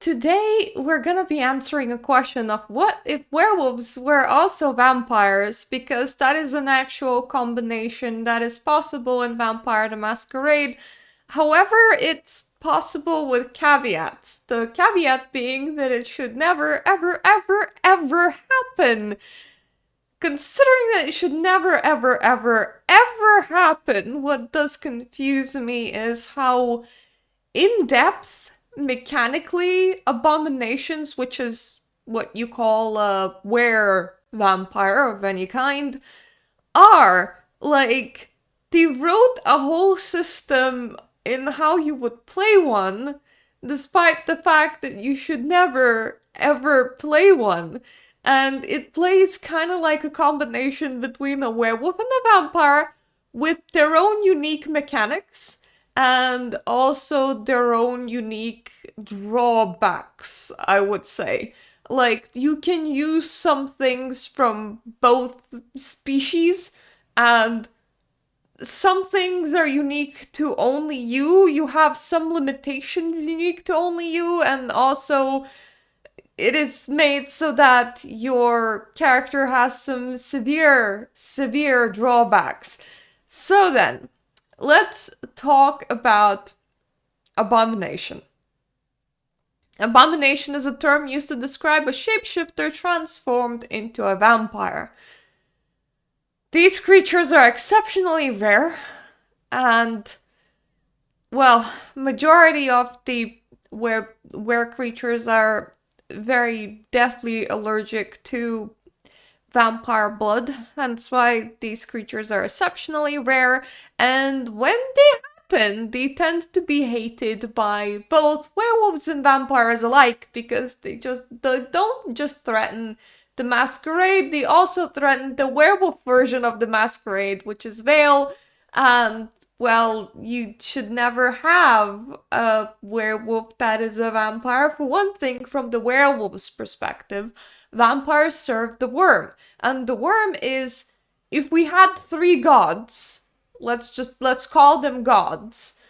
today we're gonna be answering a question of what if werewolves were also vampires, because that is an actual combination that is possible in Vampire the Masquerade. However, it's possible with caveats. The caveat being that it should never, ever, ever, ever happen. Considering that it should never, ever, ever, ever happen, what does confuse me is how in-depth mechanically abominations, which is what you call a were-vampire of any kind, are. Like, they wrote a whole system in how you would play one, despite the fact that you should never, ever play one. And it plays kind of like a combination between a werewolf and a vampire with their own unique mechanics and also their own unique drawbacks, I would say. Like, you can use some things from both species, and some things are unique to only you. You have some limitations unique to only you, and also it is made so that your character has some severe drawbacks. So then, let's talk about Abomination. Abomination is a term used to describe a shapeshifter transformed into a vampire. These creatures are exceptionally rare, and, well, majority of the were creatures are very deathly allergic to vampire blood, hence why these creatures are exceptionally rare, and when they happen, they tend to be hated by both werewolves and vampires alike, because they don't just threaten the Masquerade, they also threaten the werewolf version of the Masquerade, which is Vale, and, well, you should never have a werewolf that is a vampire. For one thing, from the werewolf's perspective, vampires serve the worm. And the worm is, if we had three gods, let's call them gods.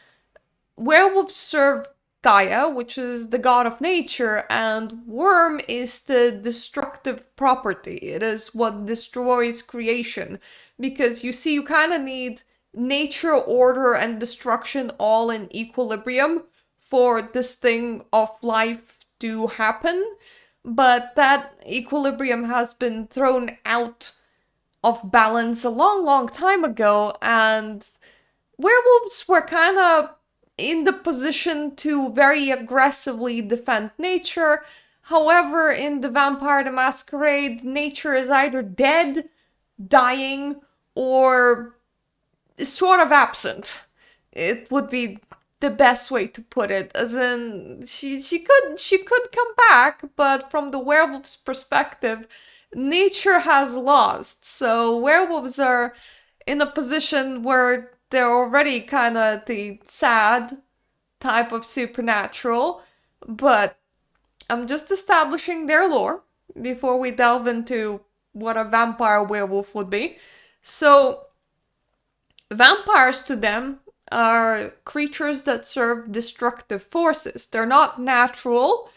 Werewolves serve Gaia, which is the god of nature, and worm is the destructive property. It is what destroys creation. Because you see, you kind of need nature, order, and destruction all in equilibrium for this thing of life to happen. But that equilibrium has been thrown out of balance a long time ago, and werewolves were kind of in the position to very aggressively defend nature. However, in the Vampire the Masquerade, nature is either dead, dying, or sort of absent. It would be the best way to put it, as in she could come back, but from the werewolf's perspective, nature has lost. So werewolves are in a position where they're already kind of the sad type of supernatural, but I'm just establishing their lore before we delve into what a vampire werewolf would be. So vampires to them are creatures that serve destructive forces. They're not natural.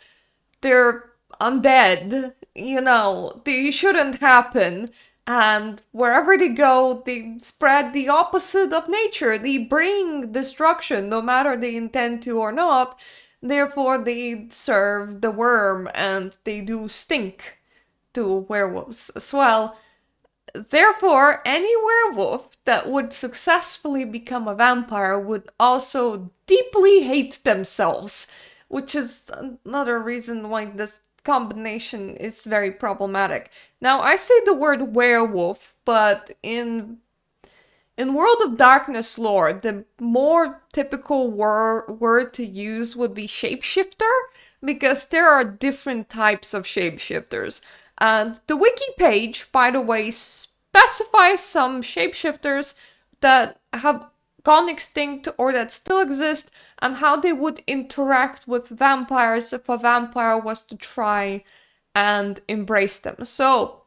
They're undead. They shouldn't happen. And wherever they go, they spread the opposite of nature. They bring destruction, no matter they intend to or not. Therefore, they serve the worm, and they do stink to werewolves as well. Therefore, any werewolf that would successfully become a vampire would also deeply hate themselves, which is another reason why this combination is very problematic. Now, I say the word werewolf, but in World of Darkness lore, the more typical word to use would be shapeshifter, because there are different types of shapeshifters. And the wiki page, by the way, specifies some shapeshifters that have gone extinct or that still exist, and how they would interact with vampires if a vampire was to try and embrace them. So,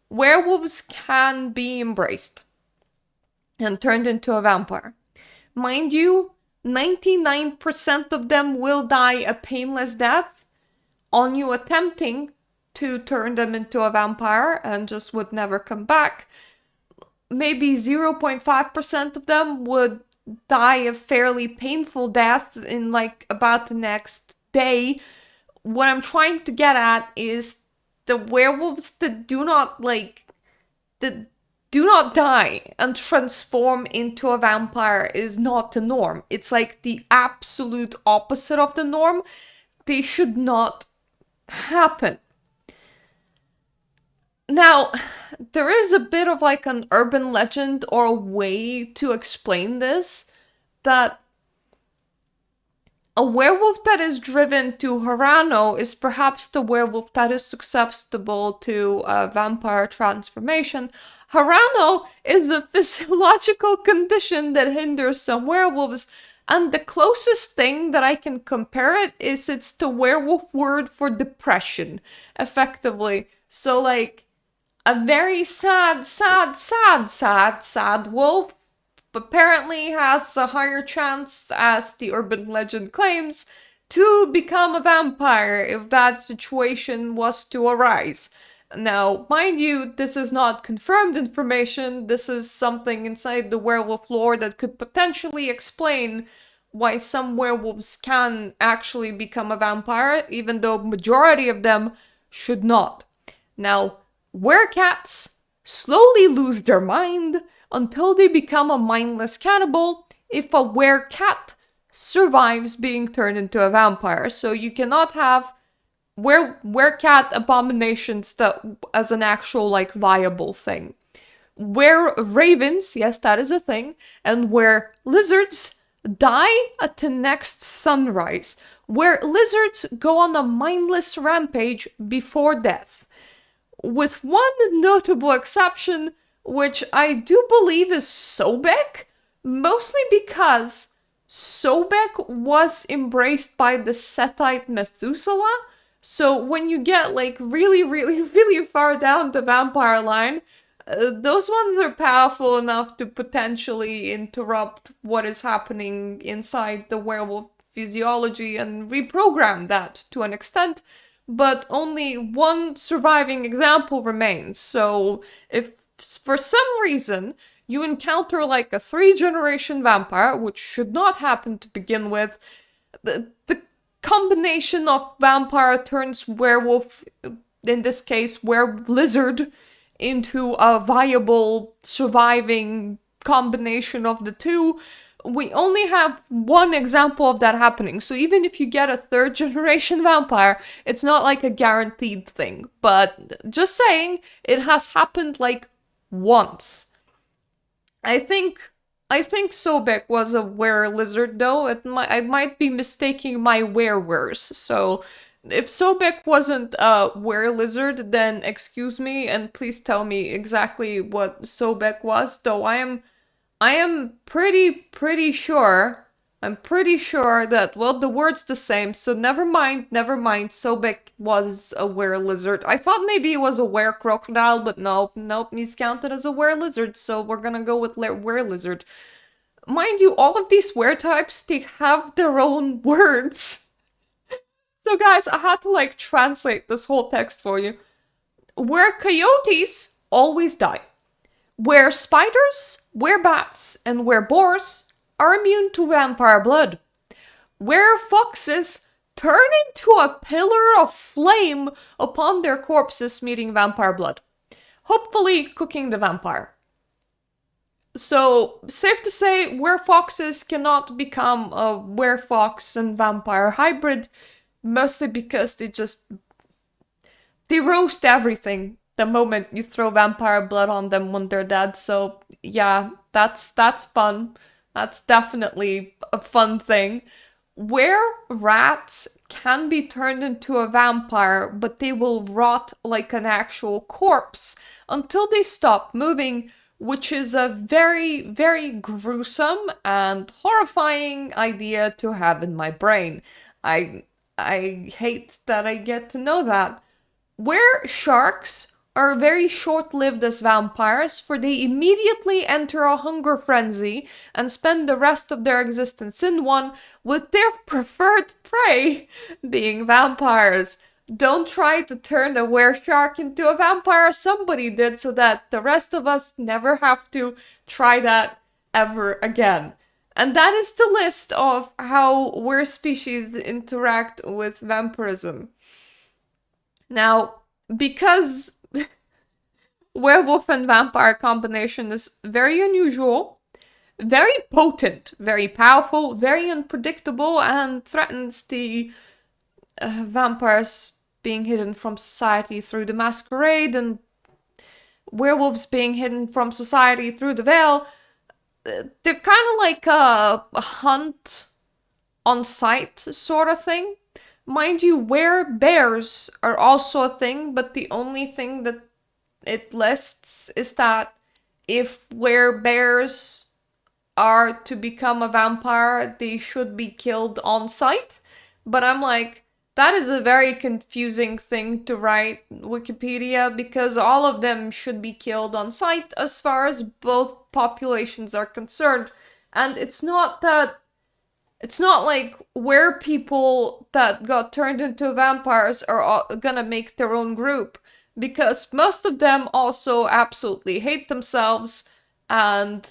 werewolves can be embraced and turned into a vampire. Mind you, 99% of them will die a painless death, on you attempting to turn them into a vampire and just would never come back. Maybe 0.5% of them would die a fairly painful death in like about the next day. What I'm trying to get at is the werewolves that do not die and transform into a vampire is not the norm. It's like the absolute opposite of the norm. They should not happen. Now, there is a bit of like an urban legend or a way to explain this, that a werewolf that is driven to Harano is perhaps the werewolf that is susceptible to a vampire transformation. Harano is a physiological condition that hinders some werewolves, and the closest thing that I can compare it is it's the werewolf word for depression, effectively. So like, a very sad wolf apparently has a higher chance, as the urban legend claims, to become a vampire if that situation was to arise. Now, mind you, this is not confirmed information. This is something inside the werewolf lore that could potentially explain why some werewolves can actually become a vampire, even though majority of them should not. Now, werecats slowly lose their mind until they become a mindless cannibal if a werecat survives being turned into a vampire. So you cannot have werecat abominations as an actual like viable thing. Were ravens, yes, that is a thing, and where lizards die at the next sunrise, where lizards go on a mindless rampage before death. With one notable exception, which I do believe is Sobek, mostly because Sobek was embraced by the Setite Methuselah. So when you get like really far down the vampire line, those ones are powerful enough to potentially interrupt what is happening inside the werewolf physiology and reprogram that to an extent. But only one surviving example remains. So if for some reason you encounter like a 3-generation vampire, which should not happen to begin with, the combination of vampire turns werewolf, in this case lizard, into a viable surviving combination of the two, we only have one example of that happening. So even if you get a 3rd-generation vampire, it's not like a guaranteed thing. But just saying, it has happened like once. I think Sobek was a were-lizard though. I might be mistaking my were-wers. So if Sobek wasn't a were-lizard, then excuse me and please tell me exactly what Sobek was, though I am pretty sure, that, well, the word's the same, so never mind, Sobek was a were-lizard. I thought maybe it was a were-crocodile, but nope, he's counted as a were-lizard, so we're gonna go with were-lizard. Mind you, all of these were-types, they have their own words. So guys, I had to like translate this whole text for you. Where coyotes always die. Where spiders, where bats, and where boars are immune to vampire blood. Where foxes turn into a pillar of flame upon their corpses meeting vampire blood, hopefully cooking the vampire. So, safe to say, werefoxes cannot become a werefox and vampire hybrid, mostly because they roast everything the moment you throw vampire blood on them when they're dead. So yeah, that's fun. That's definitely a fun thing. Where rats can be turned into a vampire, but they will rot like an actual corpse until they stop moving, which is a very gruesome and horrifying idea to have in my brain. I hate that I get to know that. Where sharks are very short-lived as vampires, for they immediately enter a hunger frenzy and spend the rest of their existence in one, with their preferred prey being vampires. Don't try to turn a wereshark into a vampire. Somebody did, so that the rest of us never have to try that ever again. And that is the list of how were species interact with vampirism. Now, because werewolf and vampire combination is very unusual, very potent, very powerful, very unpredictable, and threatens the vampires being hidden from society through the masquerade and werewolves being hidden from society through the veil. They're kind of like a hunt on sight sort of thing. Mind you, bears are also a thing, but the only thing that it lists is that if bears are to become a vampire, they should be killed on sight. But I'm like, that is a very confusing thing to write Wikipedia, because all of them should be killed on sight as far as both populations are concerned. And it's not like where people that got turned into vampires are gonna make their own group, because most of them also absolutely hate themselves and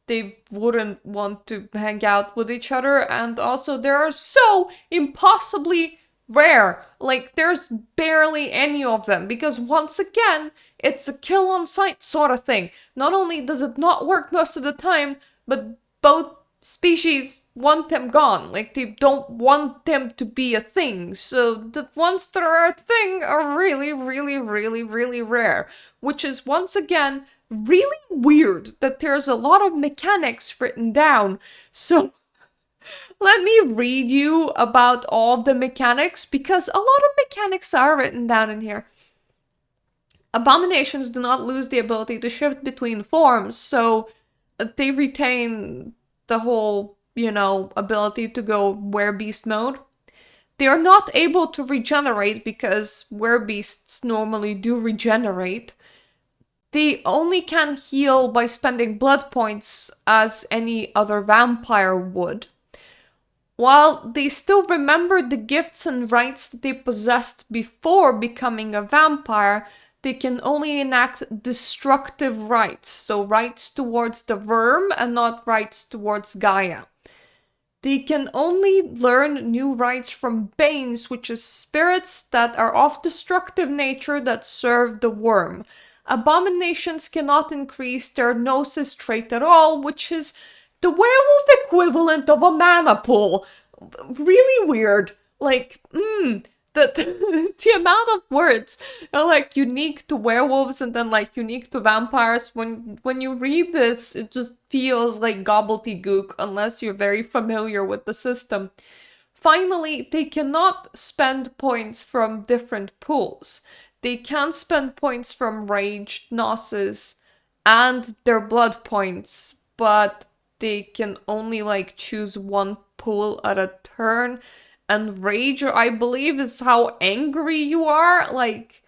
they wouldn't want to hang out with each other, and also they are so impossibly rare. Like, there's barely any of them, because once again, it's a kill on sight sort of thing. Not only does it not work most of the time, but both species want them gone. Like, they don't want them to be a thing. So the ones that are a thing are really, really, really, really rare. Which is, once again, really weird that there's a lot of mechanics written down. So let me read you about all the mechanics, because a lot of mechanics are written down in here. Abominations do not lose the ability to shift between forms, so they retain the whole, ability to go werebeast mode. They are not able to regenerate, because werebeasts normally do regenerate. They only can heal by spending blood points as any other vampire would. While they still remember the gifts and rights that they possessed before becoming a vampire, they can only enact destructive rights, so rights towards the worm and not rights towards Gaia. They can only learn new rights from Banes, which is spirits that are of destructive nature that serve the worm. Abominations cannot increase their gnosis trait at all, which is the werewolf equivalent of a mana pool. Really weird. Like, the amount of words are like unique to werewolves and then like unique to vampires. When you read this, it just feels like gobbledygook unless you're very familiar with the system. Finally, they cannot spend points from different pools. They can spend points from rage, gnosis, and their blood points, but they can only like choose one pool at a turn. And rage, I believe, is how angry you are. Like,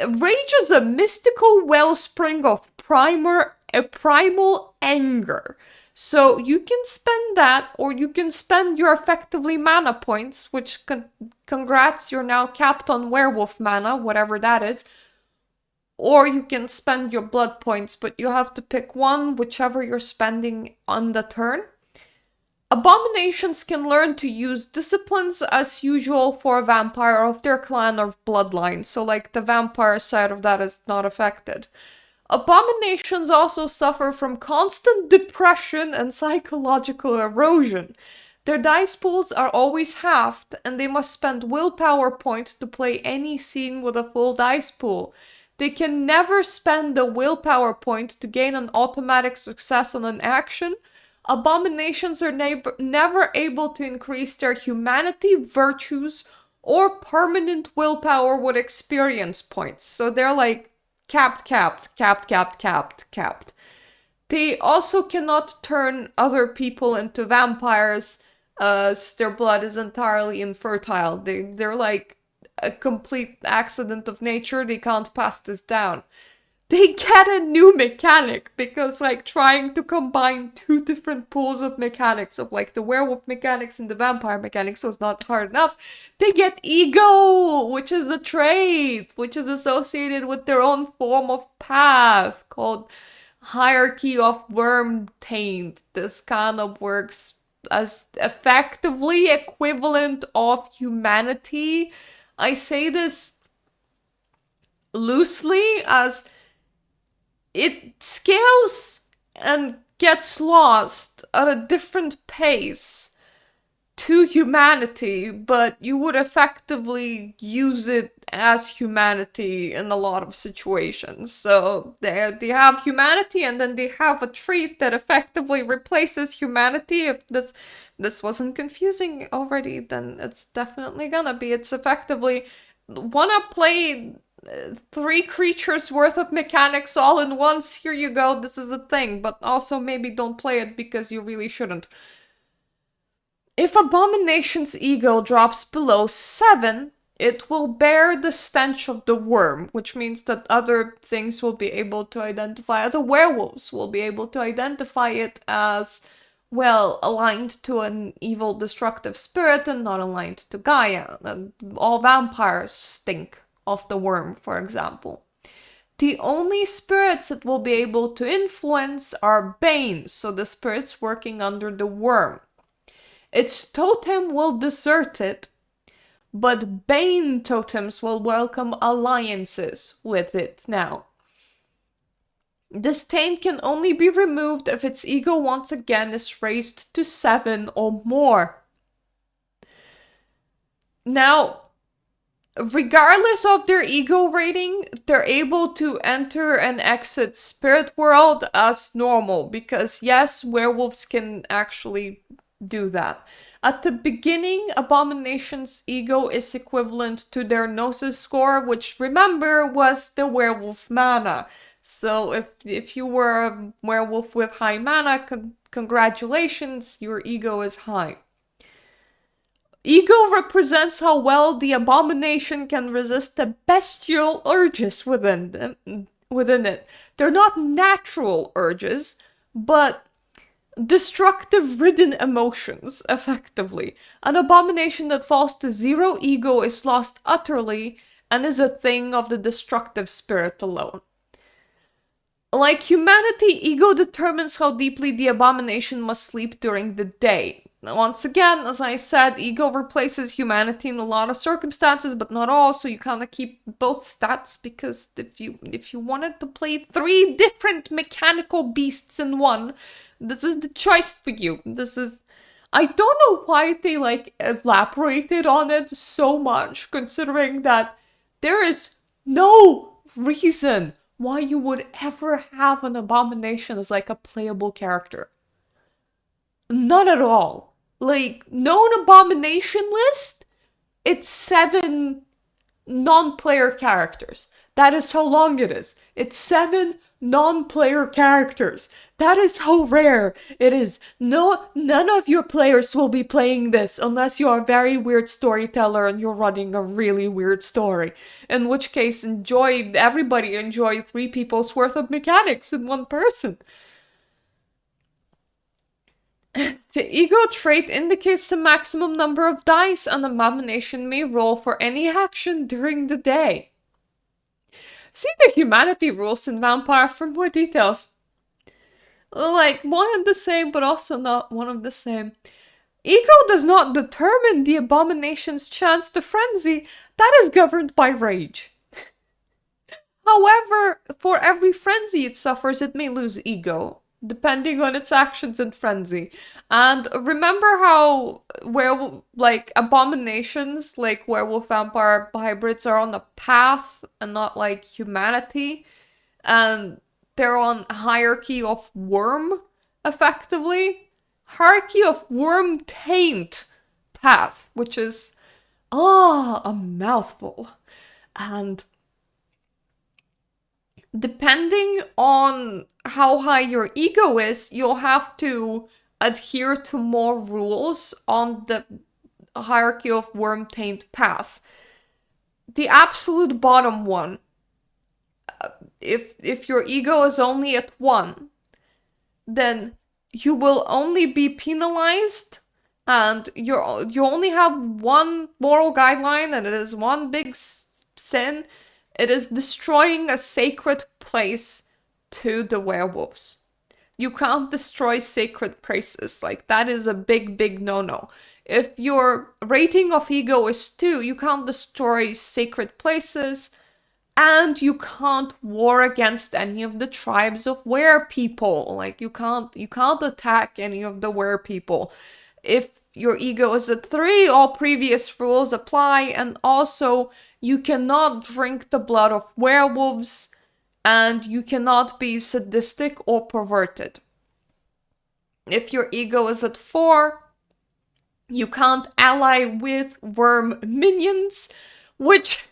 rage is a mystical wellspring of primal anger. So you can spend that, or you can spend your effectively mana points, which congrats, you're now capped on werewolf mana, whatever that is. Or you can spend your blood points, but you have to pick one, whichever you're spending on the turn. Abominations can learn to use disciplines as usual for a vampire of their clan or bloodline, so like the vampire side of that is not affected. Abominations also suffer from constant depression and psychological erosion. Their dice pools are always halved, and they must spend willpower point to play any scene with a full dice pool. They can never spend a willpower point to gain an automatic success on an action. Abominations are never able to increase their humanity, virtues, or permanent willpower with experience points. So they're like capped. They also cannot turn other people into vampires, as their blood is entirely infertile. They're like a complete accident of nature. They can't pass this down. they get a new mechanic because like trying to combine two different pools of mechanics of like the werewolf mechanics and the vampire mechanics was not hard enough. They get ego, which is a trait which is associated with their own form of path called hierarchy of worm taint. This kind of works as effectively equivalent of humanity. I say this loosely as it scales and gets lost at a different pace to humanity, but you would effectively use it as humanity in a lot of situations. So they have humanity and then they have a trait that effectively replaces humanity. If this wasn't confusing already, then it's definitely gonna be. It's effectively wanna play 3 creatures worth of mechanics all in once. Here you go, this is the thing, but also maybe don't play it because you really shouldn't. If Abomination's ego drops below 7, it will bear the stench of the worm, which means that other things will be able to identify, other werewolves will be able to identify it as, well, aligned to an evil destructive spirit and not aligned to Gaia. And all vampires stink of the worm, for example. The only spirits it will be able to influence are Bane, so the spirits working under the worm. Its totem will desert it, but Bane totems will welcome alliances with it now. This taint can only be removed if its ego once again is raised to 7 or more. Now, regardless of their ego rating, they're able to enter and exit spirit world as normal, because yes, werewolves can actually do that. At the beginning, Abomination's ego is equivalent to their Gnosis score, which, remember, was the werewolf mana. So if you were a werewolf with high mana, congratulations, your ego is high. Ego represents how well the Abomination can resist the bestial urges within it. They're not natural urges, but destructive-ridden emotions, effectively. An Abomination that falls to 0 ego is lost utterly and is a thing of the destructive spirit alone. Like humanity, ego determines how deeply the Abomination must sleep during the day. Once again, as I said, ego replaces humanity in a lot of circumstances, but not all, so you kind of keep both stats, because if you wanted to play 3 different mechanical beasts in one, this is the choice for you. I don't know why they elaborated on it so much, considering that there is no reason why you would ever have an Abomination as like a playable character. None at all. Like, known Abomination list, it's 7 non-player characters. That is how long it is. It's 7 non-player characters. That is how rare it is. No, none of your players will be playing this unless you are a very weird storyteller and you're running a really weird story. In which case, everybody enjoy 3 people's worth of mechanics in one person. The ego trait indicates the maximum number of dice an Abomination may roll for any action during the day. See the humanity rules in Vampire for more details. Like, one and the same, but also not one of the same. Ego does not determine the Abomination's chance to frenzy. That is governed by rage. However, for every frenzy it suffers, it may lose ego, depending on its actions in frenzy. And remember how Abominations, like werewolf vampire hybrids, are on a path and not like humanity, and they're on hierarchy of worm, effectively. Hierarchy of worm taint path, which is a mouthful. And depending on how high your ego is, you'll have to adhere to more rules on the hierarchy of worm taint path. The absolute bottom one if your ego is only at 1, then you will only be penalized, and you only have one moral guideline, and it is one big sin. It is destroying a sacred place to the werewolves. You can't destroy sacred places. Like, that is a big, big no-no. If your rating of ego is 2, you can't destroy sacred places, and you can't war against any of the tribes of were people. Like, you can't attack any of the were people. If your ego is a 3, all previous rules apply, and also you cannot drink the blood of werewolves, and you cannot be sadistic or perverted. If your ego is at 4, you can't ally with worm minions, which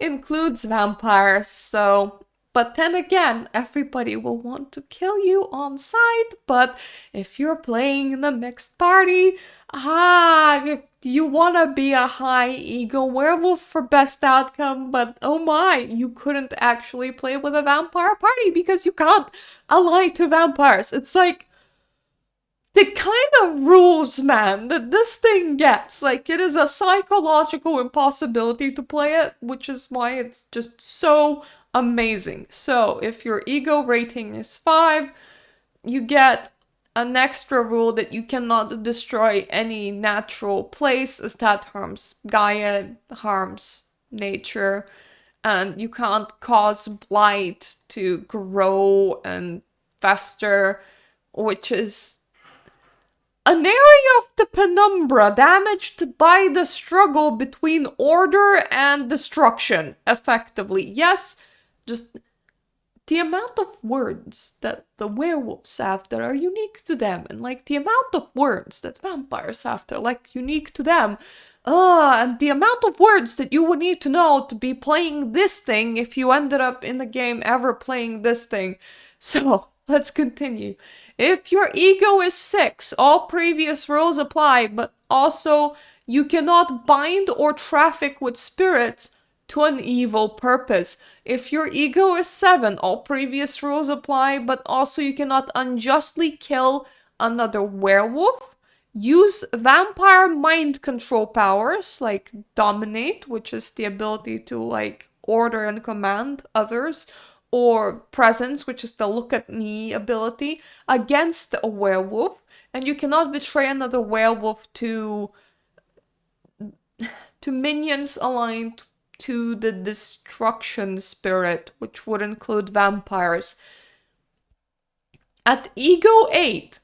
includes vampires, so... But then again, everybody will want to kill you on sight, but if you're playing in a mixed party, if you wanna be a high ego werewolf for best outcome, but oh my, you couldn't actually play with a vampire party because you can't ally to vampires. It's like the kind of rules, man, that this thing gets. Like, it is a psychological impossibility to play it, which is why it's just so amazing. So, if your ego rating is 5, you get an extra rule that you cannot destroy any natural place, as that harms Gaia, harms nature, and you can't cause blight to grow and fester, which is an area of the penumbra damaged by the struggle between order and destruction, effectively. Yes, just the amount of words that the werewolves have that are unique to them, and like the amount of words that vampires have that are like unique to them. And the amount of words that you would need to know to be playing this thing if you ended up in the game ever playing this thing. So, let's continue. If your ego is 6, all previous rules apply, but also you cannot bind or traffic with spirits to an evil purpose. If your ego is 7, all previous rules apply, but also you cannot unjustly kill another werewolf, use vampire mind control powers, like dominate, which is the ability to, like, order and command others, or presence, which is the look at me ability, against a werewolf, and you cannot betray another werewolf to minions aligned to the destruction spirit, which would include vampires. At ego 8,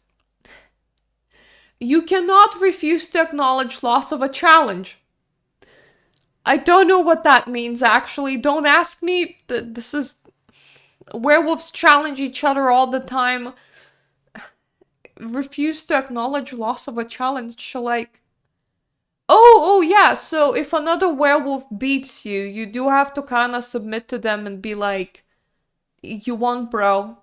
you cannot refuse to acknowledge loss of a challenge. I don't know what that means, actually. Don't ask me. This is... Werewolves challenge each other all the time. Refuse to acknowledge loss of a challenge, like... Oh, yeah, so if another werewolf beats you, you do have to kind of submit to them and be like, you won, bro.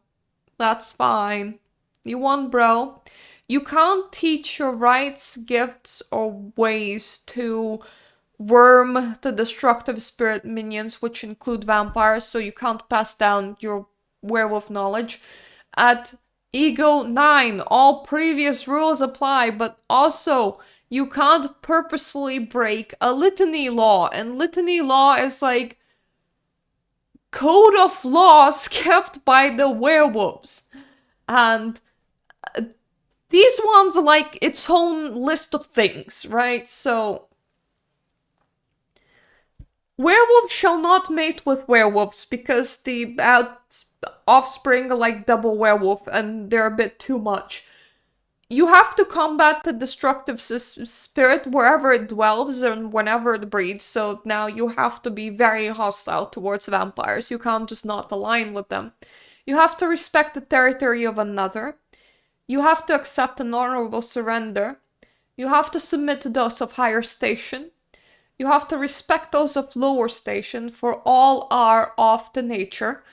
That's fine. You won, bro. You can't teach your rights, gifts, or ways to worm the destructive spirit minions, which include vampires, so you can't pass down your werewolf knowledge. At ego 9, all previous rules apply, but also you can't purposefully break a litany law, and litany law is like code of laws kept by the werewolves. And these ones are like its own list of things, right? So, werewolves shall not mate with werewolves because the offspring are like double werewolf and they're a bit too much. You have to combat the destructive spirit wherever it dwells and whenever it breeds, so now you have to be very hostile towards vampires. You can't just not align with them. You have to respect the territory of another. You have to accept an honorable surrender. You have to submit to those of higher station. You have to respect those of lower station, for all are of the nature.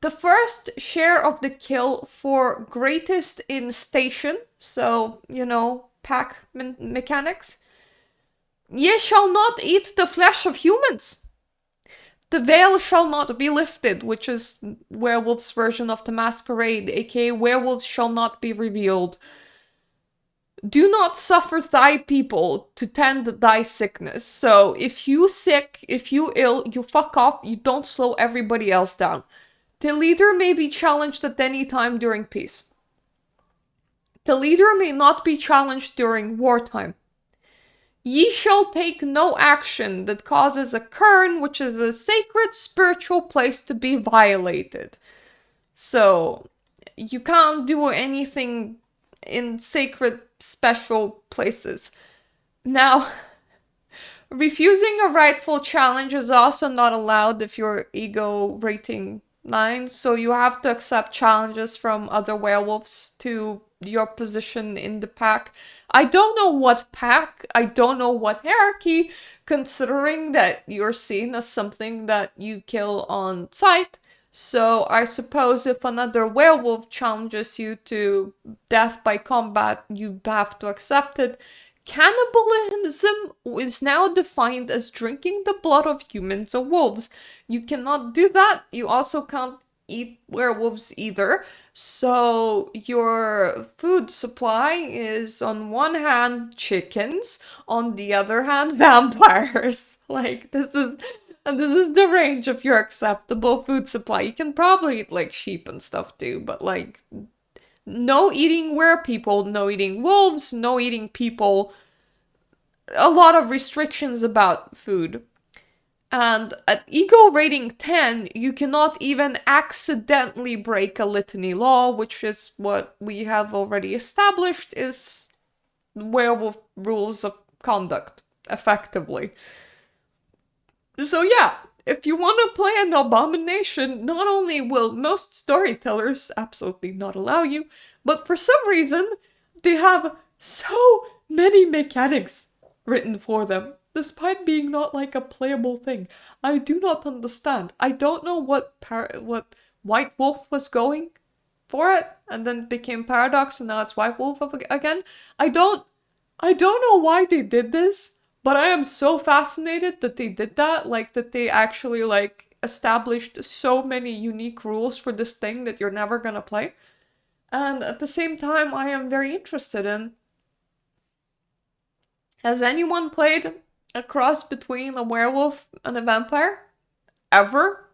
The first share of the kill for greatest in station, so, pack mechanics. Ye shall not eat the flesh of humans. The veil shall not be lifted, which is werewolf's version of the masquerade, aka werewolves shall not be revealed. Do not suffer thy people to tend thy sickness. So if you sick, if you ill, you fuck off, you don't slow everybody else down. The leader may be challenged at any time during peace. The leader may not be challenged during wartime. Ye shall take no action that causes a cairn, which is a sacred spiritual place, to be violated. So, you can't do anything in sacred special places. Now, refusing a rightful challenge is also not allowed if your ego rating 9, so you have to accept challenges from other werewolves to your position in the pack. I don't know what pack, I don't know what hierarchy, considering that you're seen as something that you kill on sight. So I suppose if another werewolf challenges you to death by combat, you have to accept it. Cannibalism is now defined as drinking the blood of humans or wolves. You cannot do that. You also can't eat werewolves either. So your food supply is on one hand chickens, on the other hand vampires. Like this is the range of your acceptable food supply. You can probably eat like sheep and stuff too, but like no eating werepeople, no eating wolves, no eating people. A lot of restrictions about food. And at ego rating 10, you cannot even accidentally break a litany law, which is what we have already established is werewolf rules of conduct, effectively. So yeah, if you want to play an abomination, not only will most storytellers absolutely not allow you, but for some reason, they have so many mechanics written for them, despite being not like a playable thing. I do not understand. I don't know what White Wolf was going for it, and then became Paradox, and now it's White Wolf again. I don't know why they did this, but I am so fascinated that they did that, like that they actually like established so many unique rules for this thing that you're never gonna play. And at the same time, I am very interested in. Has anyone played a cross between a werewolf and a vampire? Ever?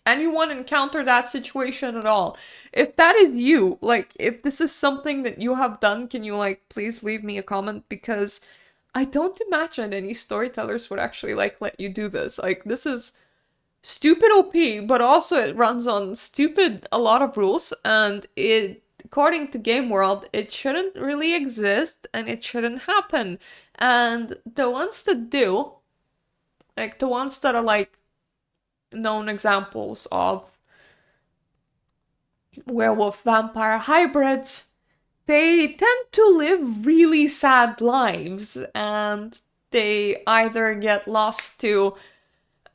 Anyone encounter that situation at all? If that is you, like, if this is something that you have done, can you, like, please leave me a comment? Because I don't imagine any storytellers would actually, like, let you do this. Like, this is stupid OP, but also it runs on a lot of rules, and it, according to Game World, it shouldn't really exist, and it shouldn't happen. And the ones that do, like, the ones that are, like, known examples of werewolf vampire hybrids, they tend to live really sad lives, and they either get lost to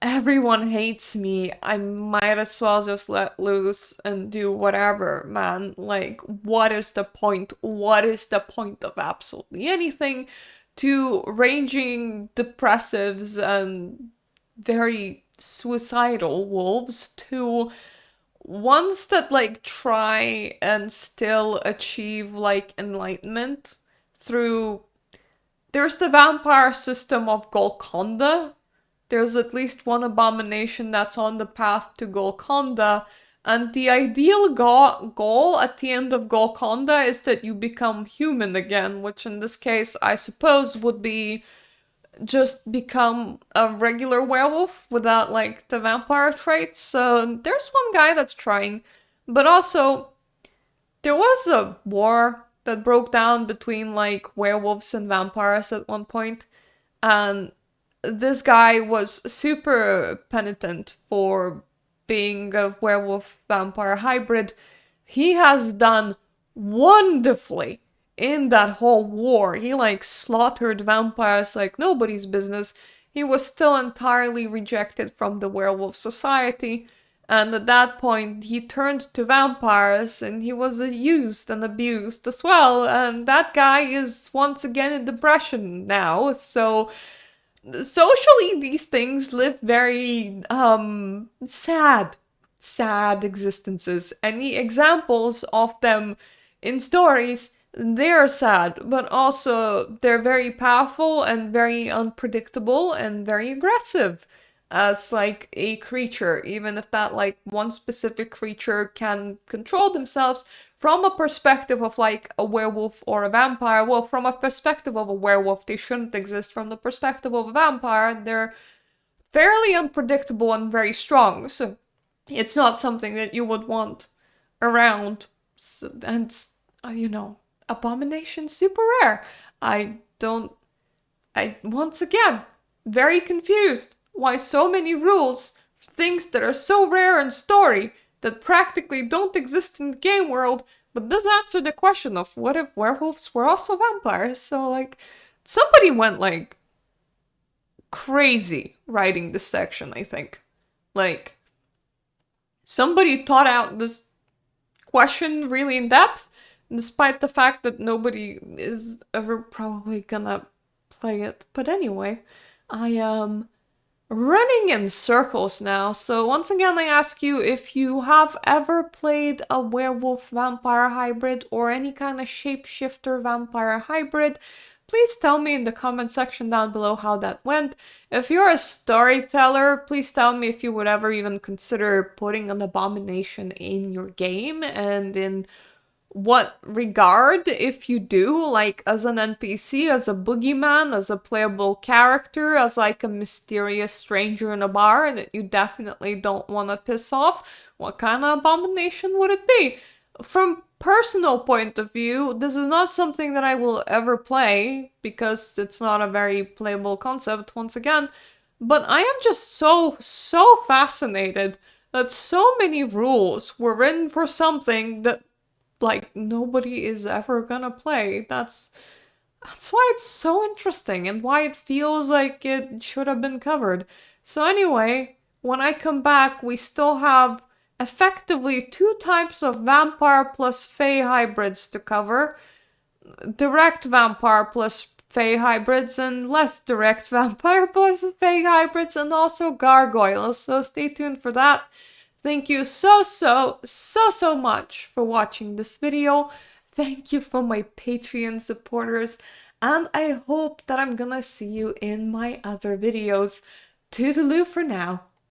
everyone hates me, I might as well just let loose and do whatever, man. Like, what is the point? What is the point of absolutely anything? To ranging depressives and very suicidal wolves, to ones that like try and still achieve like enlightenment through. There's the vampire system of Golconda. There's at least one abomination that's on the path to Golconda, and the ideal goal at the end of Golconda is that you become human again, which in this case I suppose would be just become a regular werewolf without like the vampire traits. So there's one guy that's trying, but also there was a war that broke down between like werewolves and vampires at one point, and this guy was super penitent for being a werewolf vampire hybrid. He has done wonderfully in that whole war. He like slaughtered vampires like nobody's business. He was still entirely rejected from the werewolf society, and at that point he turned to vampires and he was used and abused as well, and that guy is once again in depression now. So socially these things live very sad existences. Any examples of them in stories, they're sad, but also they're very powerful and very unpredictable and very aggressive as like a creature, even if that like one specific creature can control themselves from a perspective of like a werewolf or a vampire. Well, from a perspective of a werewolf, they shouldn't exist. From the perspective of a vampire, they're fairly unpredictable and very strong. So it's not something that you would want around. And you know, Abomination super rare. I don't. I once again very confused why so many rules for things that are so rare in story that practically don't exist in the game world, but does answer the question of what if werewolves were also vampires? So like somebody went like crazy writing this section, I think. Like somebody thought out this question really in depth, despite the fact that nobody is ever probably gonna play it. But anyway, I am running in circles now. So once again, I ask you if you have ever played a werewolf vampire hybrid or any kind of shapeshifter vampire hybrid. Please tell me in the comment section down below how that went. If you're a storyteller, please tell me if you would ever even consider putting an abomination in your game and in what regard, if you do, like as an NPC, as a boogeyman, as a playable character, as like a mysterious stranger in a bar that you definitely don't want to piss off, what kind of abomination would it be? From personal point of view, this is not something that I will ever play because it's not a very playable concept once again, but I am just so fascinated that so many rules were written for something that like nobody is ever gonna play. That's why it's so interesting and why it feels like it should have been covered. So anyway, when I come back, we still have effectively two types of vampire plus fae hybrids to cover. Direct vampire plus fae hybrids and less direct vampire plus fae hybrids and also gargoyles. So stay tuned for that. Thank you so much for watching this video. Thank you for my Patreon supporters, and I hope that I'm gonna see you in my other videos. Toodaloo for now.